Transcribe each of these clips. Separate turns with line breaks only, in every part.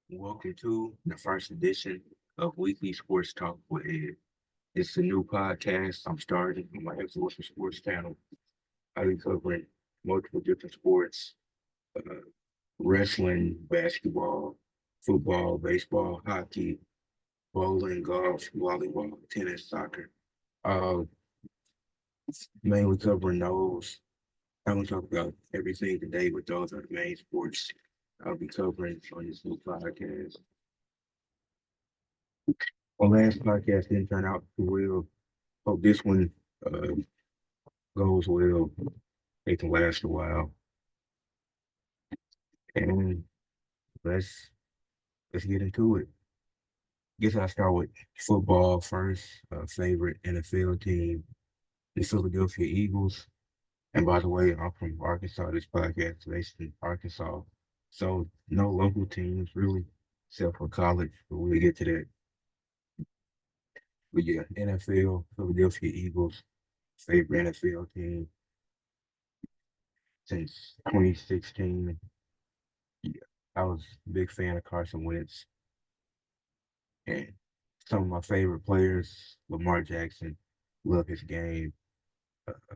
Welcome to the first edition of Weekly Sports Talk with Ed. It's a new podcast I'm starting on my Excellence Sports channel. I'll be covering multiple different sports, uh, wrestling, basketball, football, baseball, hockey, bowling, golf, volleyball, tennis, soccer. Uh, Mainly covering those. I will talk about everything today, but those are the main sports I'll be covering on this new podcast. Our last podcast didn't turn out too well. Hope this one uh, goes well. It can last a while. And let's let's get into it. Guess I'll start with football first. Favorite NFL team, the Philadelphia Eagles. And by the way, I'm from Arkansas. This podcast is based in Arkansas. So no local teams really, except for college, but we'll get to that. But yeah, NFL, Philadelphia Eagles, favorite NFL team since 2016. Yeah, I was a big fan of Carson Wentz. And some of my favorite players, Lamar Jackson, love his game. Uh,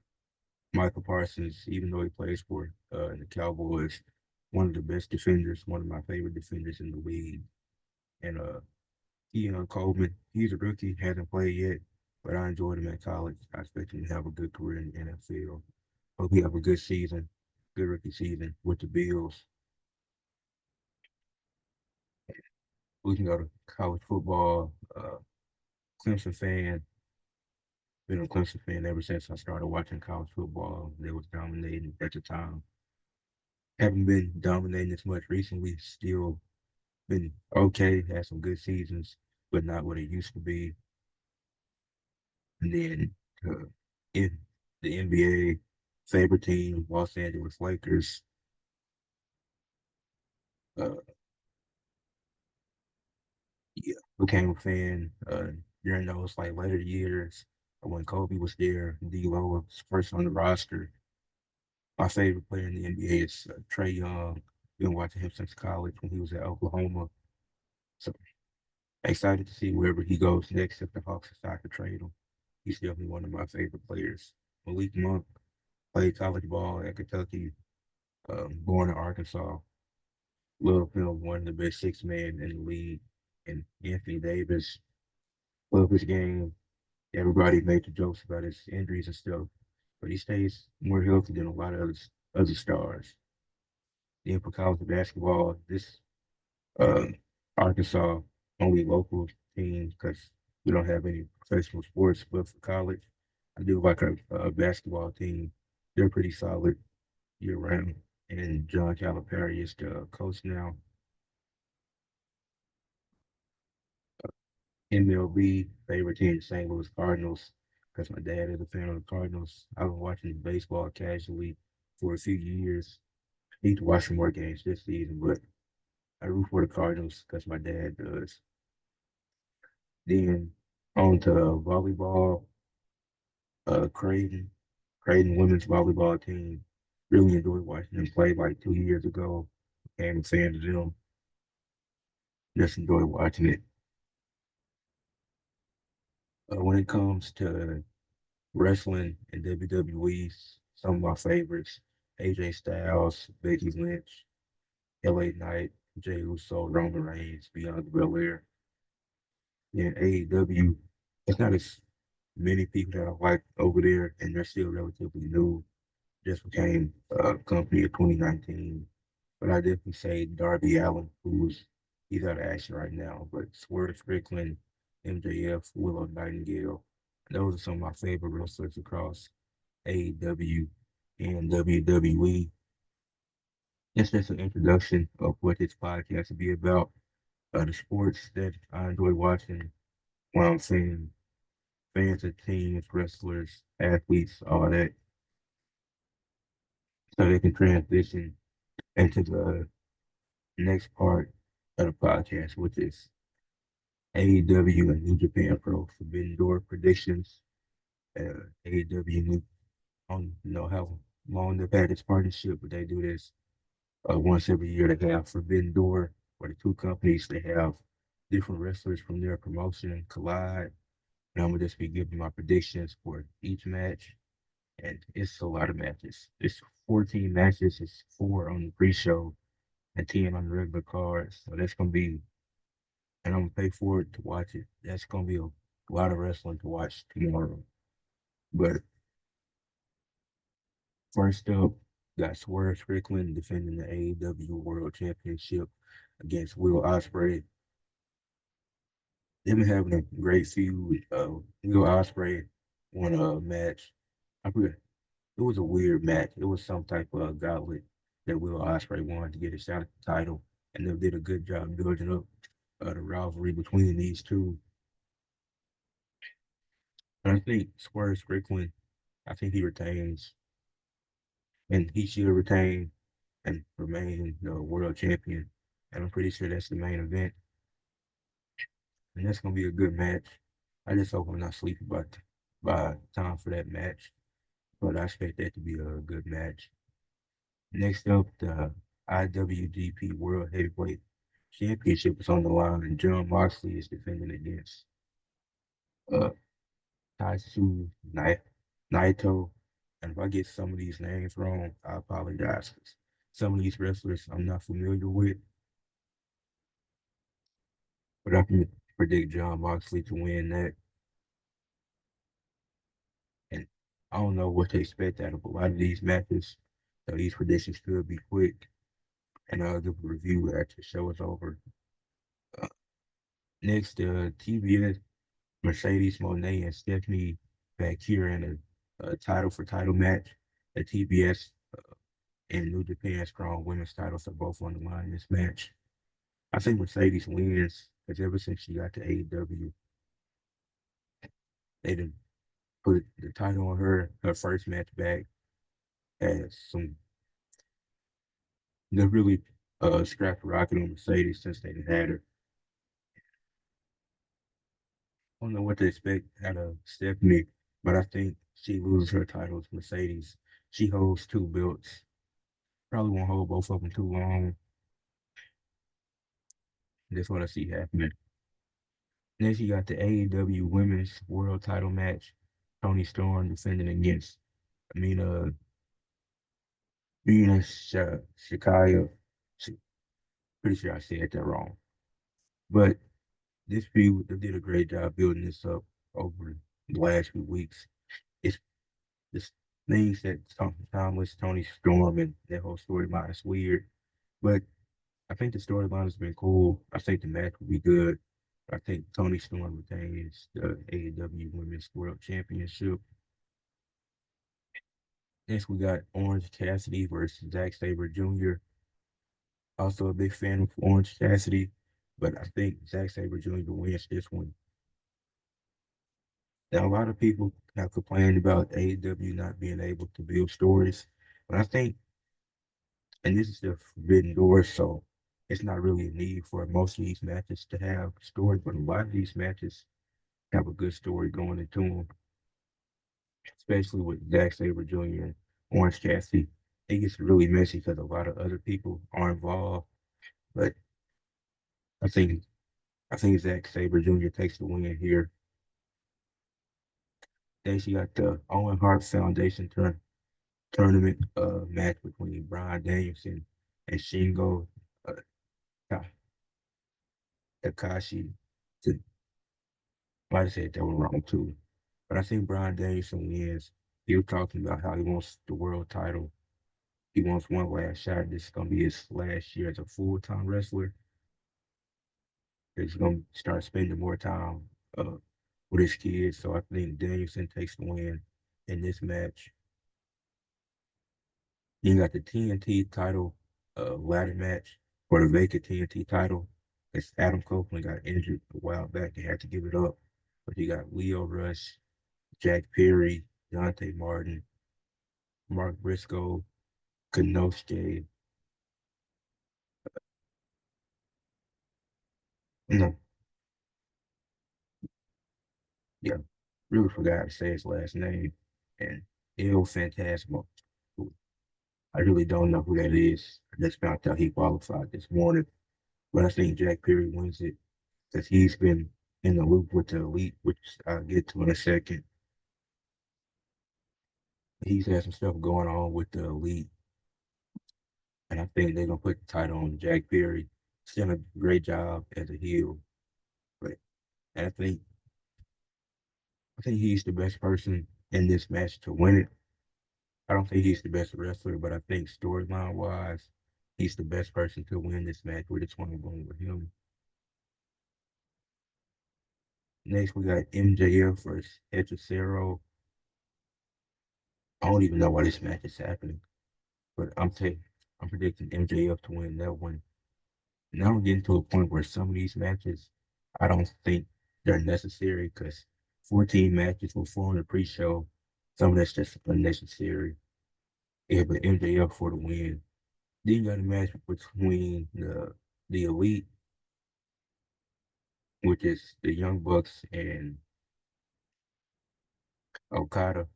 Michael Parsons, even though he plays for the Cowboys, one of the best defenders, one of my favorite defenders in the league. And Keon Coleman, he's a rookie, hasn't played yet, but I enjoyed him at college. I expect him to have a good career in the NFL. Hope he have a good season, good rookie season with the Bills. We can go to college football. Clemson fan, been a Clemson fan ever since I started watching college football. They was dominating at the time. Haven't been dominating as much recently. Still been okay. Had some good seasons, but not what it used to be. And then in the NBA, favorite team, Los Angeles Lakers. Uh, yeah, became a fan during those like later years when Kobe was there. D'Lo was first on the roster. My favorite player in the NBA is Trey Young. Been watching him since college when he was at Oklahoma. So excited to see wherever he goes next if the Hawks decide to trade him. He's definitely one of my favorite players. Malik Monk played college ball at Kentucky, born in Arkansas. Love him, one of the best six men in the league. And Anthony Davis, love his game. Everybody made the jokes about his injuries and stuff, but he stays more healthy than a lot of other stars. Then for college basketball, this uh, Arkansas only local team because we don't have any professional sports. But for college, I do like a basketball team. They're pretty solid year round. And John Calipari is the coach now. MLB favorite team, St. Louis Cardinals, because my dad is a fan of the Cardinals. I've been watching baseball casually for a few years. Need to watch some more games this season, but I root for the Cardinals because my dad does. Then on to volleyball, Creighton women's volleyball team. Really enjoyed watching them play like 2 years ago. Became a fan of them. Just enjoy watching it. When it comes to wrestling and WWE, some of my favorites, AJ Styles, Becky Lynch, LA Knight, Jey Uso, Roman Reigns, Bianca Belair. Then AEW, it's not as many people that I like over there, and they're still relatively new. Just became a company in 2019. But I definitely say Darby Allin, he's out of action right now. But Swerve Strickland, MJF, Willow Nightingale, those are some of my favorite wrestlers across AEW and WWE. It's just an introduction of what this podcast will be about. The sports that I enjoy watching while I'm seeing fans of teams, wrestlers, athletes, all that, so they can transition into the next part of the podcast, which is AEW and New Japan Pro Forbidden Door predictions. AEW, I don't know how long they've had this partnership, but they do this once every year. They have Forbidden Door where the two companies they have different wrestlers from their promotion collide. And I'm gonna just be giving my predictions for each match. And it's a lot of matches. It's 14 matches. It's four on the pre-show and 10 on the regular card. So that's gonna be, and I'm gonna pay for it to watch it. That's gonna be a lot of wrestling to watch tomorrow. But first up, got Swerve Strickland defending the AEW World Championship against Will Ospreay. They've been having a great feud. Will Ospreay won a match. I forget. It was a weird match. It was some type of gauntlet that Will Ospreay wanted to get a shot at the title, and they did a good job building up the rivalry between these two. And I think Swerve Strickland, I think he retains, and he should retain and remain the world champion. And I'm pretty sure that's the main event, and that's gonna be a good match. I just hope I'm not sleeping by time for that match, but I expect that to be a good match. Next up, the IWGP World Heavyweight Championship is on the line, and John Moxley is defending against uh, Tatsu Naito. And if I get some of these names wrong, I apologize. 'Cause some of these wrestlers I'm not familiar with, but I can predict John Moxley to win that. And I don't know what to expect out of a lot of these matches, so these predictions could be quick, and I'll give a review after the show is over. Uh, Next, TBS Mercedes Monet and Stephanie Bakir in a title for title match. The TBS and New Japan Strong Women's titles are both on the line in this match. I think Mercedes wins because ever since she got to AEW, they didn't put the title on her first match back as some, they really scrapped the rocket on Mercedes since they didn't had her. I don't know what to expect out of Stephanie, but I think she loses her titles. Mercedes, she holds two belts. Probably won't hold both of them too long. That's what I see happening. Next, you got the AEW Women's World Title match. Tony Storm defending against Amina Shikaya. Pretty sure I said that wrong. But this feud, they did a great job building this up over the last few weeks. It's just things that Thomas, Tony Storm, and that whole storyline is weird. But I think the storyline has been cool. I think the match will be good. I think Tony Storm retains the AEW Women's World Championship. Next, we got Orange Cassidy versus Zack Sabre Jr. Also a big fan of Orange Cassidy, but I think Zack Sabre Jr. wins this one. Now, a lot of people have complained about AEW not being able to build stories, but I think, and this is the forbidden door, so it's not really a need for most of these matches to have stories, but a lot of these matches have a good story going into them, especially with Zack Sabre Jr. and Orange Cassidy. It gets really messy because a lot of other people are involved, but I think I think Zack Sabre Jr. takes the win here. Then she got the Owen Hart Foundation tournament match between Bryan Danielson and Shingo uh, Takashi. Might have said that one wrong too, but I think Bryan Danielson wins. He was talking about how he wants the world title. He wants one last shot. This is gonna be his last year as a full-time wrestler. He's gonna start spending more time uh, with his kids. So I think Danielson takes the win in this match. You got the TNT title ladder match for the vacant TNT title. It's Adam Copeland got injured a while back and had to give it up. But you got Leo Rush, Jack Perry, Dante Martin, Mark Briscoe, Konosuke. No, yeah, really forgot to say his last name. And Il Fantasmo. I really don't know who that is. I just found out he qualified this morning. but I think Jack Perry wins it because he's been in the loop with the elite, which I'll get to in a second. He's had some stuff going on with the elite, and I think they're gonna put the title on Jack Perry. He's done a great job as a heel, but and I think he's the best person in this match to win it. I don't think he's the best wrestler, but I think storyline wise, he's the best person to win this match. With this one going with him. Next, we got MJF versus Hechicero. I don't even know why this match is happening, but I'm predicting MJF to win that one. Now I'm getting to a point where some of these matches, I don't think they're necessary because 14 matches with 4 on the pre-show, some of that's just unnecessary. Yeah, but MJF for the win. Then you got a match between the Elite, which is the Young Bucks and Okada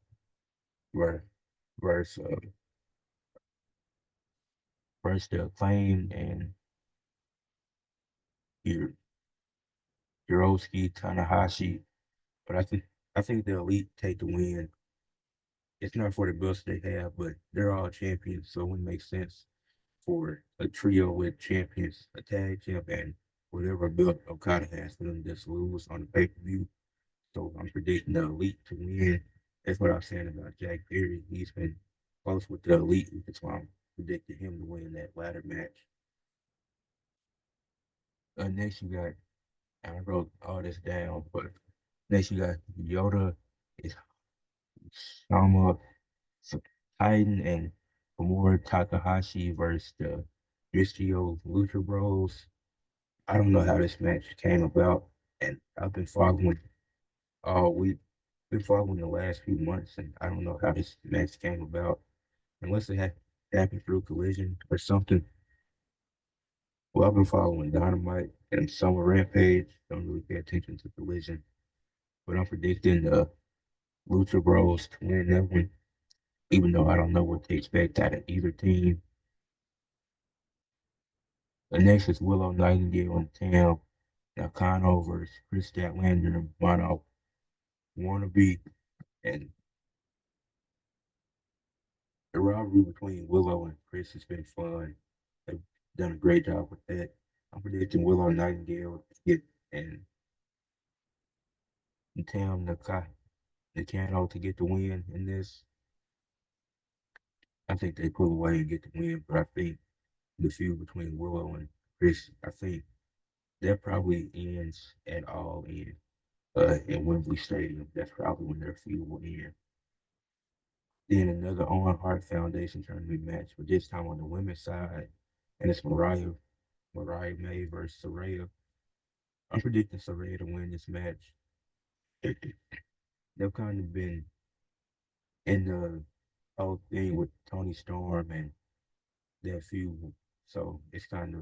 ver- versus versus the Acclaim and your Hiroshi Tanahashi. But I think the Elite take the win. It's not for the belts they have, but they're all champions, so it would make sense for a trio with champions, a tag champ, and whatever belt Okada has for them to just lose on the pay-per-view. So I'm predicting the Elite to win. That's what I'm saying about Jack Perry. He's been close with the Elite. That's why I'm predicting him to win that ladder match. Next, you got, I wrote all this down, but next you got Yoda, is Shama Titan, and Komura Takahashi versus the Mistrio Lucha Bros. I don't know how this match came about, and I've been following all week, been following the last few months, and I don't know how this match came about, unless it happened through Collision or something. Well, I've been following Dynamite and Summer Rampage. Don't really pay attention to Collision, but I'm predicting the Lucha Bros to win that one, even though I don't know what to expect out of either team. The next is Willow Nightingale and Tam Nakano versus Chris Statlander and Mono Wannabe. And the rivalry between Willow and Chris has been fun. They've done a great job with that. I'm predicting Willow Nightingale to get and Tam Nakano to get the win in this. I think they pull away and get the win, but I think the feud between Willow and Chris, I think that probably ends at All in Wembley Stadium. That's probably when their feud will end. Then another Owen Hart Foundation tournament match, but this time on the women's side, and it's Mariah May versus Saraya. I'm predicting Saraya to win this match. They've kind of been in the whole thing with Tony Storm and their feud, so it's kind of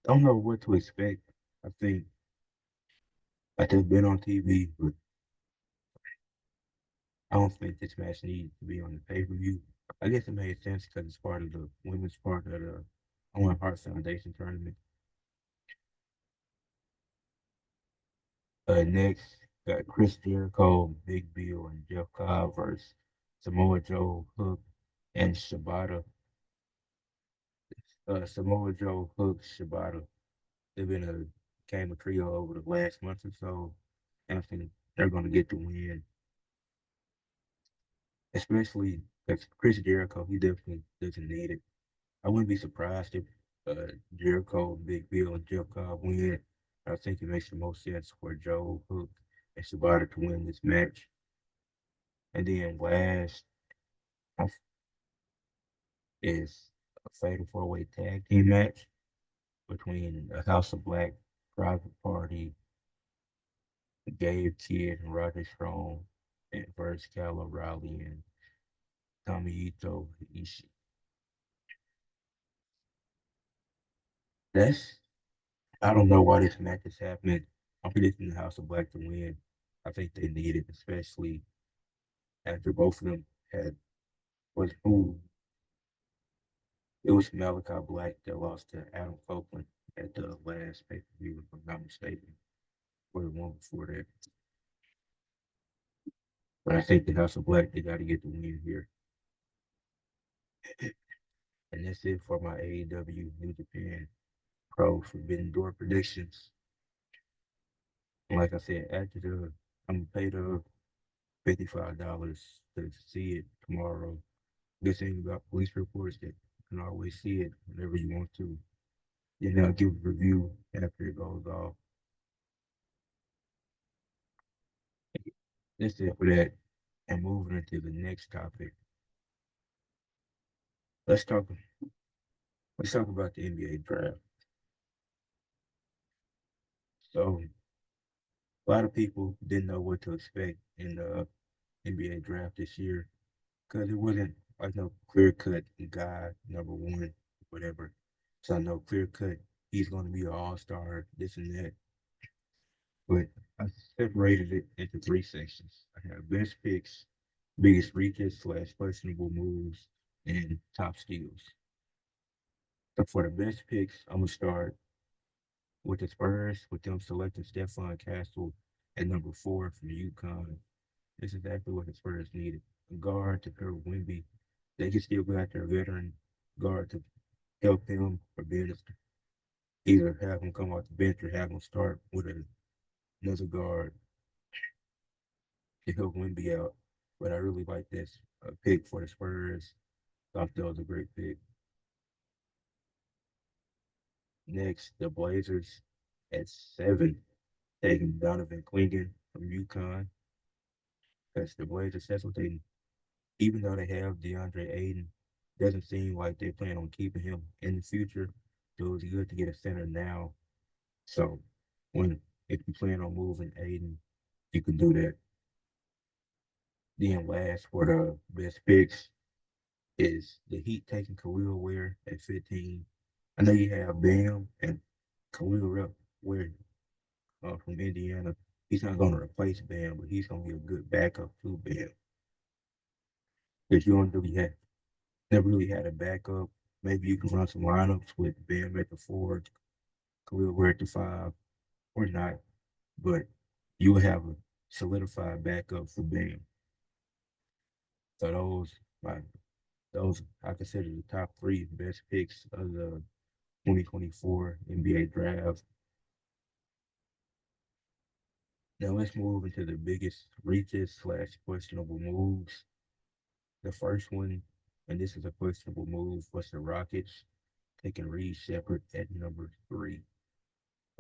I don't know what to expect. I think like they've been on TV, but I don't think this match needs to be on the pay-per-view. I guess it made sense because it's part of the women's part of the Owen Hart Foundation tournament. Next, got Chris Jericho, Big Bill, and Jeff Cobb versus Samoa Joe, Hook, and Shibata. Samoa Joe, Hook, Shibata. They've been a came a trio over the last month or so, and I think they're going to get the win, especially because Chris Jericho, he definitely doesn't need it. I wouldn't be surprised if Jericho, Big Bill, and Jeff Cobb win. I think it makes the most sense for Joe, Hook, and Shibata to win this match. And then last is a fatal four-way tag team match between the House of Black, Private Party, Gabe Kidd, and Roger Strong, and versus Kyle O'Reilly and Tomohito Ishii. That's I don't know why this match is happening. I'm predicting the House of Black to win. I think they need it, especially after both of them had was who It was Malachi Black that lost to Adam Copeland at the last pay-per-view, if I'm not mistaken, or the one before that. But I think the House of Black, they got to get the win here. And that's it for my AEW New Japan Pro Forbidden Door predictions. And like I said, after I'm gonna pay the $55 to see it tomorrow. This ain't about police reports that you can always see it whenever you want to. Then I'll give a review after it goes off. That's it for that. And moving into the next topic, let's talk. Let's talk about the NBA draft. So a lot of people didn't know what to expect in the NBA draft this year because it wasn't like no clear cut guy number one, whatever. So no clear cut. He's going to be an all star, this and that. But I separated it into three sections. I have best picks, biggest reaches slash questionable moves, and top skills. So for the best picks, I'm gonna start with the Spurs, with them selecting Stephon Castle at number 4 from UConn. This is exactly what the Spurs needed. A guard to pair with Wemby. They can still got their veteran guard to help them or being either have them come off the bench or have them start with another guard to help Wemby out. But I really like this pick for the Spurs. Thought that was a great pick. Next, the Blazers at 7, taking Donovan Clingan from UConn. That's the Blazers. That's what they, even though they have DeAndre Ayton, doesn't seem like they plan on keeping him in the future. So it was good to get a center now. So when if you plan on moving Ayton, you can do that. Then last for the best picks is the Heat taking Khalil Ware at 15. I know you have Bam and Khalil Ware from Indiana. He's not going to replace Bam, but he's going to be a good backup to Bam. Because you don't really have, never really had a backup. Maybe you can run some lineups with Bam at the 4, Khalil Ware at the 5, or not. But you will have a solidified backup for Bam. So like those, I consider the top 3 best picks of the 2024 NBA draft. Now let's move into the biggest reaches slash questionable moves. The first one, and this is a questionable move, was the Rockets taking Reed Shepherd at number 3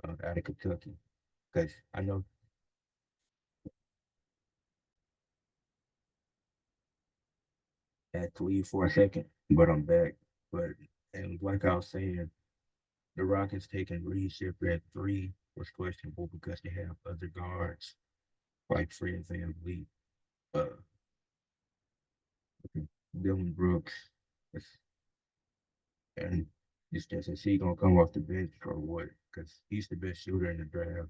out of Kentucky. Because I know I had to leave for a second, but I'm back. But and like I was saying, the Rockets taking Reed Shepherd at 3 was questionable because they have other guards like Fred VanVleet, uh, Dylan Brooks, and it's just is he gonna come off the bench or what? Because he's the best shooter in the draft,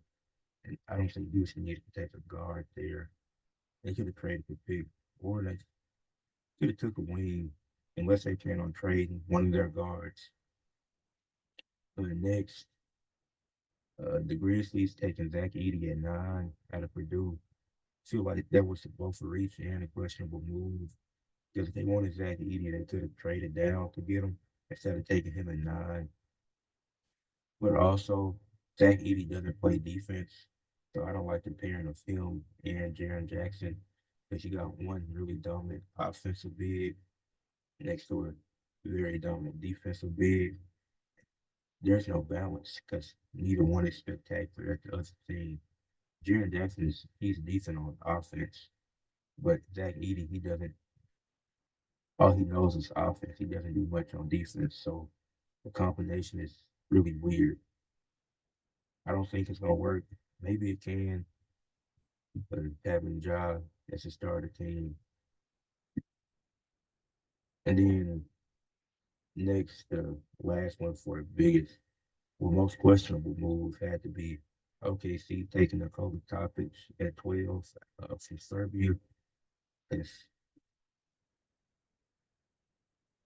and I don't think Houston needed to take a guard there. They could have traded the pick, or they could have took a wing, unless they plan on trading one of their guards. Next, the Grizzlies taking Zach Edey at 9 out of Purdue. Feel like that was both a reach and a questionable move. Because if they wanted Zach Edey, they could have traded down to get him instead of taking him at 9. But also, Zach Edey doesn't play defense, so I don't like the pairing of him and Jaren Jackson because you got one really dominant offensive big next to a very dominant defensive big. There's no balance because neither one is spectacular at the other team. Jaren Jackson he's decent on offense, but Zach Edey he doesn't. All he knows is offense. He doesn't do much on defense, so the combination is really weird. I don't think it's gonna work. Maybe it can, but having Ja as a starter team. And then next, the last one for the biggest, well, most questionable move had to be OKC taking the Kobe Topic at 12 from Serbia. It's,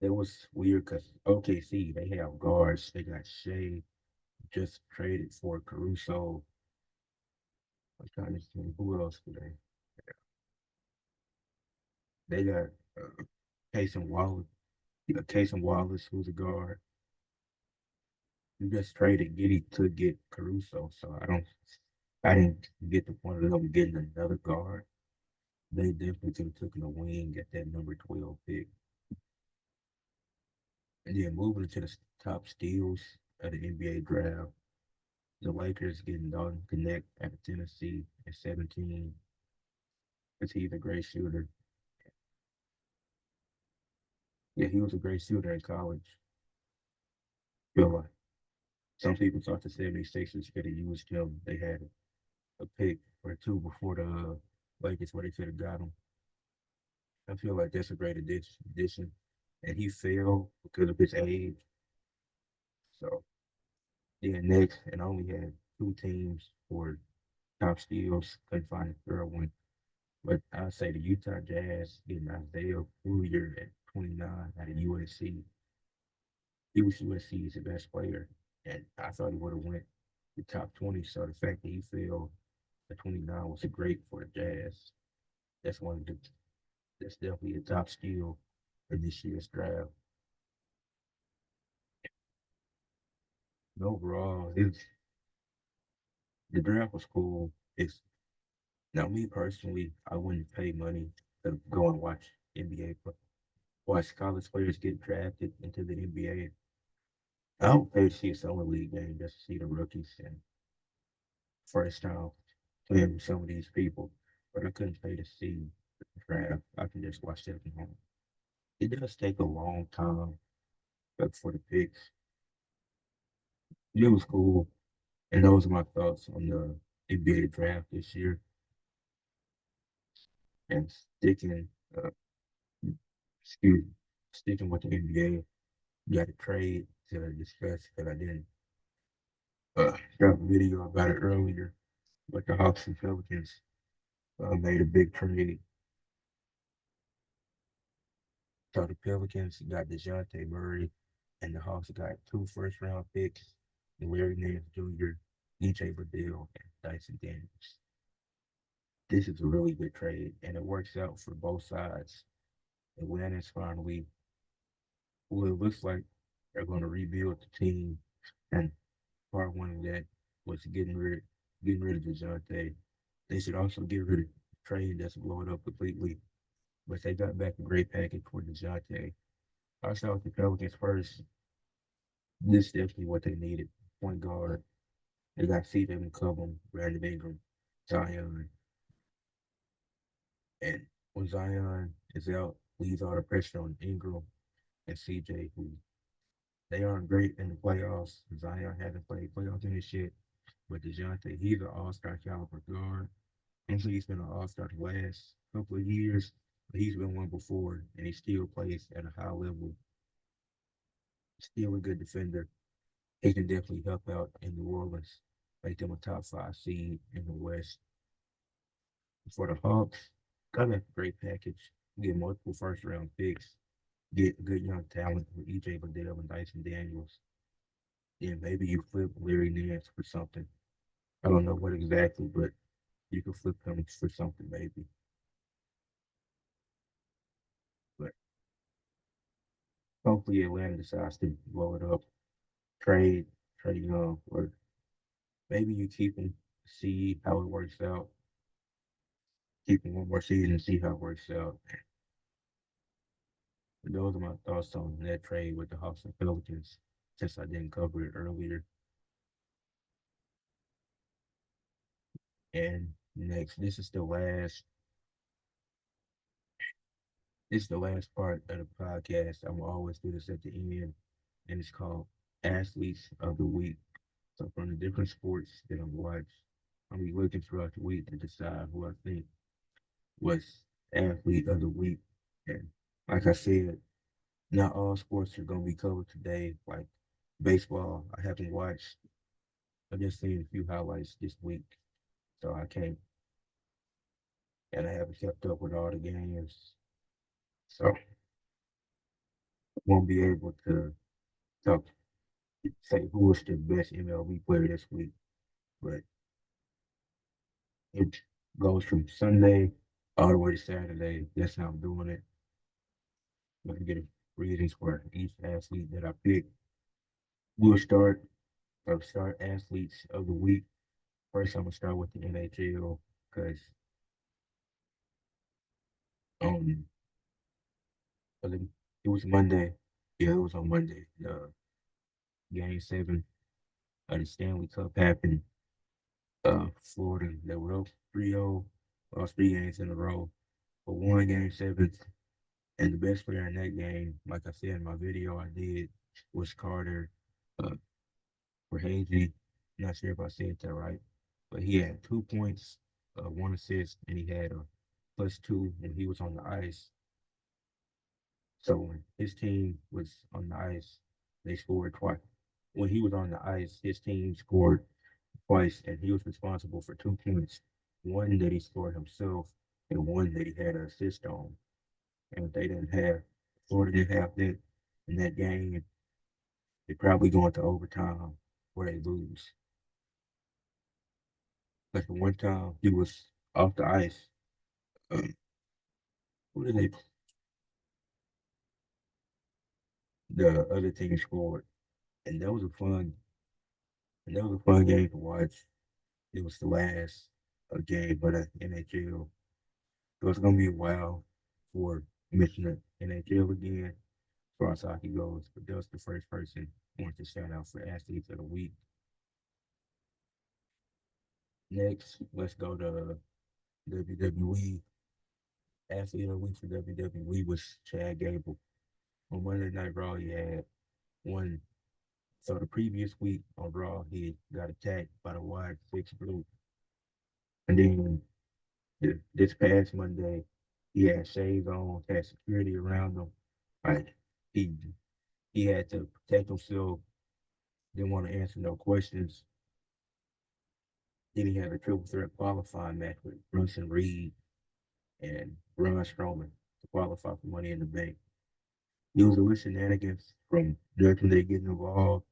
It was weird because OKC, they have guards. They got Shea, just traded for Caruso. I'm trying to think, who else do they? They got Casey Wallace, Casey Wallace, who's a guard. You just traded Giddy to get Caruso, so I didn't get the point of them getting another guard. They definitely could have taken a wing at that number 12 pick. And then moving to the top steals of the NBA draft, the Lakers getting Dalton Connect out of Tennessee at 17 because he's a great shooter. Yeah, he was a great shooter in college. Feel like some people thought the 76ers could have used him. They had a pick or two before the Lakers where they could have got him. I feel like that's a great addition. And he failed because of his age. So then next, and I only had two teams for top steals. Couldn't find a third one. But I'd say the Utah Jazz getting Isaiah Fournier at 29 out of USC. He was USC's best player, and I thought he would have went the top 20. So the fact that he fell at 29 was great for the Jazz. That's one of the that's definitely a top skill in this year's draft. And overall, the draft was cool. It's now me personally, I wouldn't pay money to go and watch NBA, watch college players get drafted into the NBA. I don't pay to see a summer league game just to see the rookies and first time playing with some of these people, but I couldn't pay to see the draft. I can just watch that from home. It does take a long time, but for the picks, it was cool. And those are my thoughts on the NBA draft this year. And uh, excuse, me, sticking with the NBA, got a trade to discuss that I didn't drop a video about it earlier. But the Hawks and Pelicans made a big trade. So the Pelicans got Dejonte Murray, and the Hawks got two first-round picks, Larry Nance Jr., NJPW, and Dyson Daniels. This is a really good trade, and it works out for both sides. Atlanta's finally, well, it looks like they're going to rebuild the team, and part one of that was getting rid of Dejounte. They should also get rid of the trade that's blowing up completely, but they got back a great package for Dejounte. I saw with the Pelicans first. This is definitely what they needed. Point guard. They got CJ McCollum, Brandon Ingram, Zion, and when Zion is out, leaves all the pressure on Ingram and CJ, who they aren't great in the playoffs. Zion hasn't played playoffs in this shit. But DeJounte, he's an all-star caliber guard. And so he's been an all-star the last couple of years, but he's been one before, and he still plays at a high level. Still a good defender. He can definitely help out in New Orleans, make them a top five seed in the West. For the Hawks, got a great package. Get multiple first round picks, get good young talent with EJ Liddell and Dyson Daniels. Then maybe you flip Larry Nance for something. I don't know what exactly, but you can flip him for something maybe. But hopefully Atlanta decides to blow it up, trade, trade young, or maybe you keep him, see how it works out. Keep him one more season and see how it works out. But those are my thoughts on that trade with the Hawks and Pelicans, since I didn't cover it earlier. And next, this is the last part of the podcast. I'm always do this at the end, and it's called Athletes of the Week. So from the different sports that I've watched, I'll be looking throughout the week to decide who I think was Athlete of the Week. And like I said, not all sports are gonna be covered today. Like baseball, I haven't watched. I just seen a few highlights this week, so I can't, and I haven't kept up with all the games. So won't be able to talk say who was the best MLB player this week, but it goes from Sunday all the way to Saturday. That's how I'm doing it. I'm gonna get reasons for each athlete that I pick. We'll start athletes of the week. First, I'm gonna start with the NHL because um it was Monday. Yeah, it was on Monday. The game 7 of the Stanley Cup happened. Florida, they were up 3-0, lost 3 games in a row, but won game 7. And the best player in that game, like I said in my video I did, was Carter uh, for Hazy. Not sure if I said that right, but he had 2 points, 1 assist, and he had a +2 when he was on the ice. So when his team was on the ice, they scored twice. When he was on the ice, his team scored twice, and he was responsible for 2 points. One that he scored himself, and one that he had an assist on. And if they didn't have, Florida didn't have that in that game, they probably go into overtime where they lose. Like the one time he was off the ice, um, who did they? The other team scored, and that was a fun, and that was a fun game to watch. It was the last game of the NHL, so it's gonna be a while for missing the NHL again, as far as hockey goes. But that was the first person I want to shout out for athletes of the week. Next, let's go to WWE. Athlete of the week for WWE was Chad Gable. On Monday Night Raw, he had one. So the previous week on Raw, he got attacked by the Wide Six Blue. And then this past Monday, he had shades on, had security around him. Like he he had to protect himself, didn't want to answer no questions. Then he had a triple threat qualifying match with Brunson Reed and Braun Strowman to qualify for Money in the Bank. It was a little shenanigans from Judgment Day getting involved,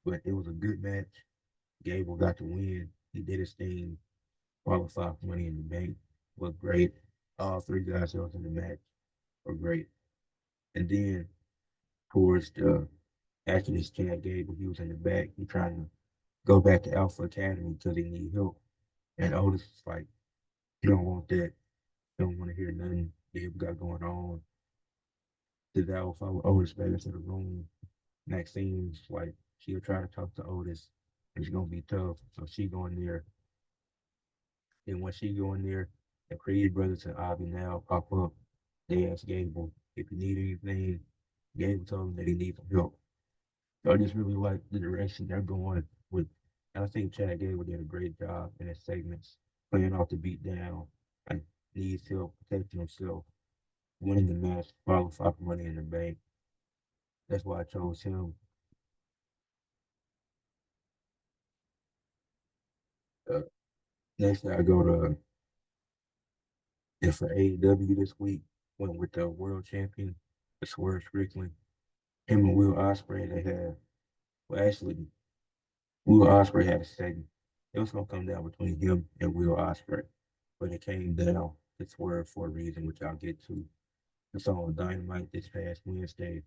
but it was a good match. Gable got the win. He did his thing, qualified for Money in the Bank, looked great. All three guys that was in the match were great. And then towards the after this Chad Gable, he was in the back. He trying to go back to Alpha Academy because he need help. And Otis is like, you don't want that. You don't want to hear nothing Gable got going on. The Val follow Otis back into the room. Maxine's like, she'll try to talk to Otis. It's gonna be tough. So she going there. And when she go in there, the Creed brothers and Ivy now pop up. They ask Gable if he need anything. Gable told him that he needs some help. So I just really like the direction they're going with. And I think Chad Gable did a great job in his segments, playing off the beat down and needs help protecting himself, winning the match, qualify for Money in the Bank. That's why I chose him. Uh, Next, I go to and for AEW this week, went with the world champion, the Swerve Strickland. Him and Will Ospreay, they had, well, actually, Will Ospreay had a segment. It was going to come down between him and Will Ospreay, but it came down to Swerve for a reason, which I'll get to. It's on Dynamite this past Wednesday.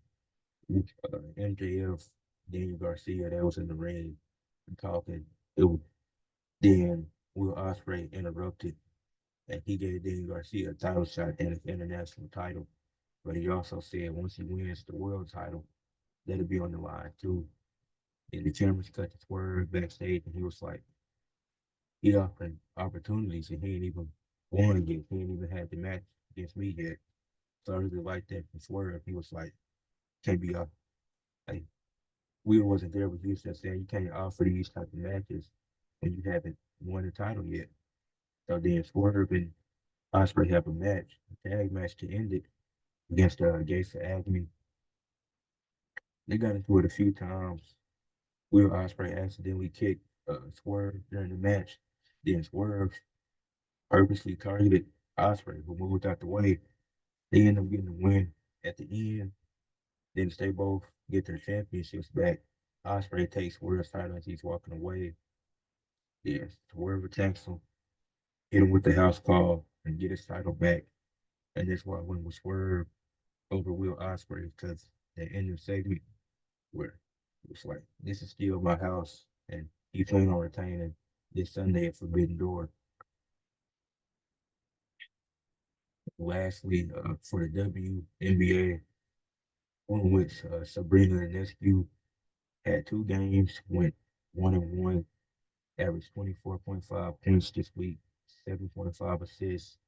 MJF, Daniel Garcia, that was in the ring and talking. It was, then Will Ospreay interrupted, and he gave Daniel Garcia a title shot and an international title. But he also said once he wins the world title, that'll be on the line too. And the cameras cut to Swerve backstage, and he was like, he offering opportunities, and he ain't even won yet. He ain't even had the match against me yet. So I really like that from Swerve. He was like, can't be off. Like, we wasn't there, but he was just saying you can't offer these type of matches when you haven't won the title yet. So then Swerve and Osprey have a match, a tag match to end it against Gates of Agony. They got into it a few times. Will Osprey accidentally kicked Swerve during the match. Then Swerve purposely targeted Osprey, who moved out the way. They end up getting the win at the end. Then they both get their championships back. Osprey takes Warrior's title as he's walking away. Yes, Swerve attacks him, hit him with the house call, and get his title back. And that's why I went with Swerve over Will Osprey because the end of the segment where it was like, this is still my house, and he planned on retaining this Sunday at Forbidden Door. Lastly, for the WNBA, on which Sabrina Ionescu had 2 games, went 1-1, averaged 24.5 points this week, 7.5 assists,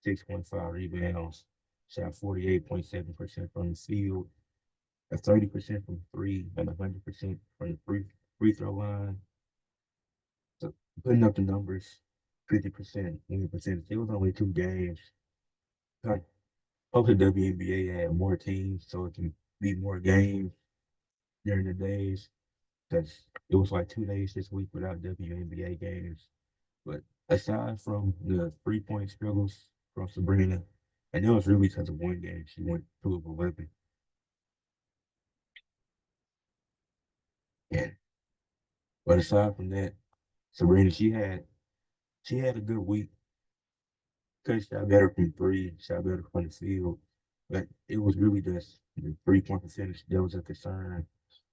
6.5 rebounds, shot 48.7% from the field, 30% from three, and 100% from the free throw line. So putting up the numbers, 50% winning percentage. It was only 2 games. I hope the WNBA had more teams so it can be more games during the days. Because it was like 2 days this week without WNBA games. But aside from the 3-point struggles from Sabrina, and that was really because of one game. She went 2 of 11. And but aside from that, Sabrina, she had a good week. Could shot better from three, shot better from the field. But it was really just the 3-point percentage that was a concern.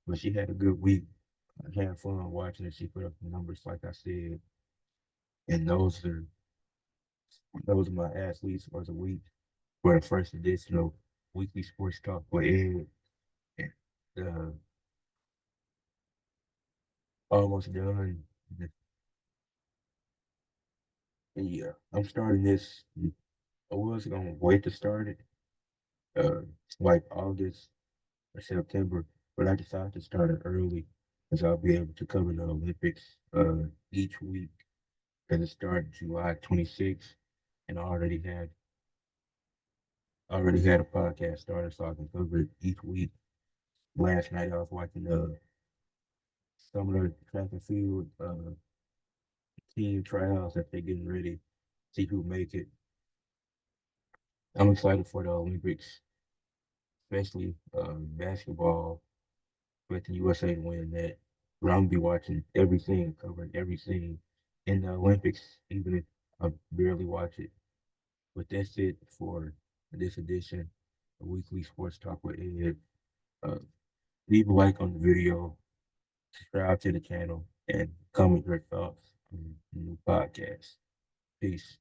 But she had a good week. I had fun watching her. She put up the numbers like I said. And those are my athletes for the week for the first edition of Weekly Sports Talk with Ed. And almost done. And yeah, I'm starting this. I was gonna wait to start it, uh, like August or September, but I decided to start it early because I'll be able to cover the Olympics each week because it started July 26th, and I already had a podcast started, so I can cover it each week. Last night I was watching some of the track and field team trials that they're getting ready, see who make it. I'm excited for the Olympics, especially basketball, with the USA to win that. But I'm gonna be watching everything, covering everything in the Olympics, even if I barely watch it. But that's it for this edition of Weekly Sports Talk with Ed. Uh, Leave a like on the video, subscribe to the channel, and comment your thoughts on the new podcast. Peace.